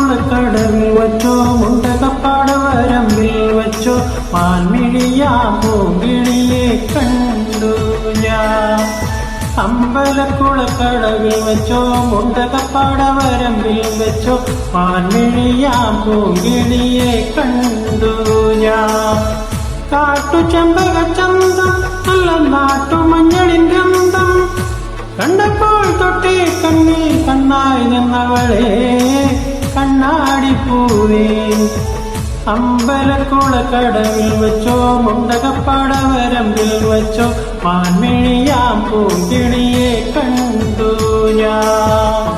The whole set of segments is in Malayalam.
കുളക്കടവിൽ വച്ചോ മുണ്ടകപ്പാടവരമ്പിൽ വച്ചോ മാൻമിഴിയാ പൂങ്കിളിയെ കണ്ടു ഞാൻ. അമ്പലക്കുളക്കടവിൽ വച്ചോ മുണ്ടകപ്പാടവരമ്പിൽ വച്ചോ മാൻമിഴിയാ പൂങ്കിളിയെ കണ്ടു ഞാൻ. കാട്ടുചെമ്പകച്ചന്തം നല്ല നാട്ടുമഞ്ഞളിൻ ഗന്ധം കണ്ടപ്പോൾ തൊട്ടേ കണ്ണിൽ കണ്ണായി നിന്നവളെ കണ്ണാടിപ്പൂവേ. അമ്പലക്കുളക്കടവിൽ വച്ചോ മുണ്ടകപ്പാടവരമ്പിൽ വച്ചോ മാൻമിഴിയാം പൂങ്കിളിയെ കണ്ടു ഞാൻ.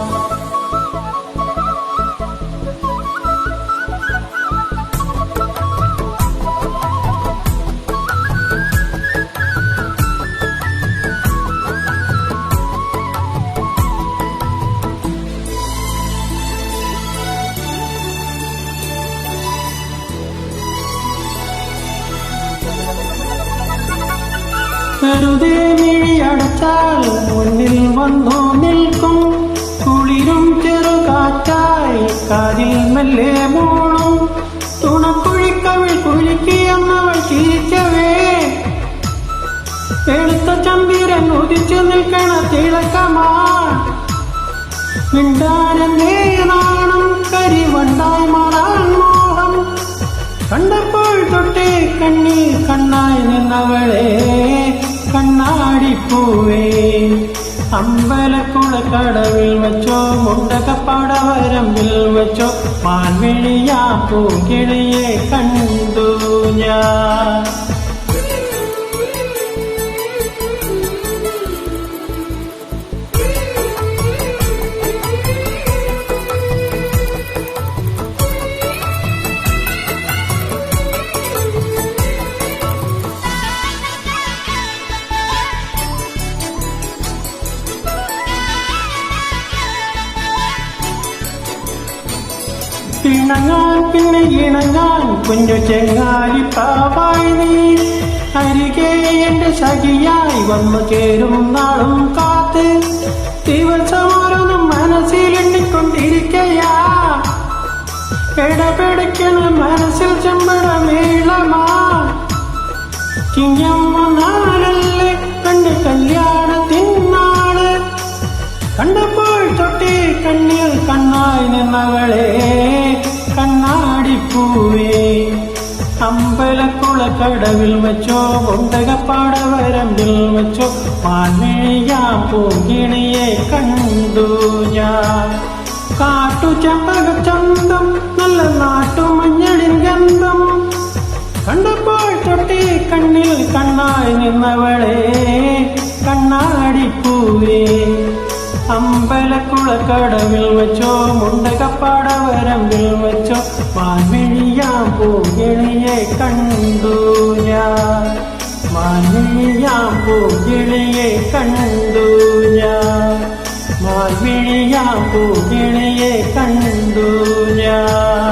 വെറുതെ മിഴിയടച്ചാൽ മുന്നിൽ വന്നു നിൽക്കും കുളിരും ചെറുകാറ്റായി കാതിൽ മെല്ലെ മൂളും തുണക്കുഴിക്കവിൾ കുലുക്കിയെന്നവൾ ചിരിക്കവേ. എടുത്ത ചന്ദിരൻ ഉദിച്ചു നിൽക്കണ തിളക്കമാ മിണ്ടാനെന്നേ നാണം കരിവണ്ടായി മാറാൻ മോഹം കണ്ടപ്പോൾ തൊട്ടേ കണ്ണിൽ കണ്ണായി നിന്നവളെ കണ്ണാടിപ്പൂവേ. അമ്പലക്കുളക്കടവിൽ വച്ചോ മുണ്ടകപ്പാടവരമ്പിൽ വച്ചോ മാൻമിഴിയാ പൂങ്കിളിയെ കണ്ടു ഞാൻ. ഇണങ്ങാൻ പിന്നെ ഇണങ്ങാൻ കുഞ്ഞു ചെങ്ങാലി പ്രാവായി നീ അരികെ എന്റെ സഖിയായി വന്നു ചേരും നാളും കാത്ത് ദിവസമോരോന്നും മനസ്സിലെണ്ണിക്കൊണ്ടിരിക്കയാ. ഇടപെടയ്ക്കണ മനസ്സിൽ ചെമ്പടമേളമാ ചിങ്ങം വന്നാലല്ലേ കണ്ട് കല്യാണത്തിനാള് കണ്ടപ്പോൾ തൊട്ടേ കണ്ണിൽ കണ്ണായി നിന്നവളെ കണ്ണാടിപ്പൂവേ. അമ്പലക്കുളക്കടവിൽ വച്ചോ മുണ്ടകപ്പാടവരമ്പിൽ വച്ചോ മാൻമിഴിയാം പൂങ്കിളിയെ കണ്ടു ഞാൻ. കാട്ടുചെമ്പകച്ചന്തം നല്ല നാട്ടുമഞ്ഞളിൻ ഗന്ധം കണ്ടപ്പോൾ തൊട്ടേ കണ്ണിൽ കണ്ണായി നിന്നവളെ കണ്ണാടിപ്പൂവേ. അമ്പലക്കുളക്കടവിൽ വച്ചോ മുണ്ടകപ്പാടവരമ്പിൽ വച്ചോ മാൻമിഴിയാം പൂങ്കിളിയെ കണ്ടു ഞാൻ. മാൻമിഴിയാം പൂങ്കിളിയെ കണ്ടു ഞാൻ. മാൻമിഴിയാം പൂങ്കിളിയെ കണ്ടു ഞാൻ.